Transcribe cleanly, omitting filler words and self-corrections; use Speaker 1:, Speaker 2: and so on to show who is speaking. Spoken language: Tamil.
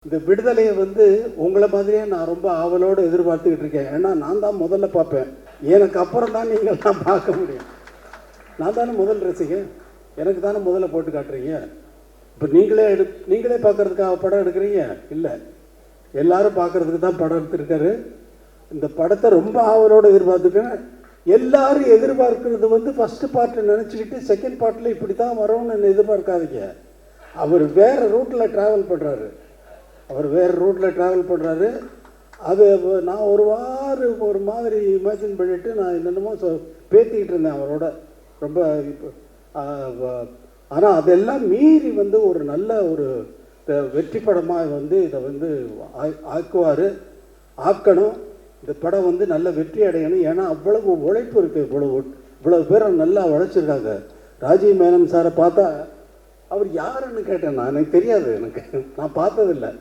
Speaker 1: இந்த விடுதலையை வந்து உங்களை மாதிரியே நான் ரொம்ப ஆவலோடு எதிர்பார்த்துக்கிட்டு இருக்கேன். ஏன்னா நான் தான் முதல்ல பார்ப்பேன். எனக்கு அப்புறம் தான் நீங்கள் தான் பார்க்க முடியும். நான் தானே முதல் ரசிகன். எனக்கு தானே முதல்ல போட்டு காட்டுறீங்க. இப்போ நீங்களே பார்க்கறதுக்காக படம் எடுக்கிறீங்க இல்லை, எல்லாரும் பார்க்கறதுக்கு தான் படம் எடுத்துருக்காரு. இந்த படத்தை ரொம்ப ஆவலோடு எதிர்பார்த்துக்கேன். எல்லாரும் எதிர்பார்க்கறது வந்து ஃபஸ்ட்டு பார்ட்டை நினச்சிக்கிட்டு செகண்ட் பார்ட்டில் இப்படி தான் வரும்னு எதிர்பார்க்காதீங்க. அவர் வேறு ரூட்டில் ட்ராவல் பண்ணுறாரு. அது நான் ஒரு மாதிரி இமேஜின் பண்ணிவிட்டு நான் என்னென்னமோ பேத்திக்கிட்டு இருந்தேன் அவரோட ரொம்ப. ஆனால் அதெல்லாம் மீறி வந்து ஒரு நல்ல ஒரு வெற்றி படமாக வந்து இதை வந்து ஆக்கணும். இந்த படம் வந்து நல்ல வெற்றி அடையணும். ஏன்னா அவ்வளவு உழைப்பு இருக்குது. இவ்வளவு பேரை நல்லா உழைச்சிருக்காங்க. ராஜீவ் மேனன் சாரை பார்த்தா அவர் யாருன்னு கேட்டேன். எனக்கு தெரியாது, நான் பார்த்ததில்லை.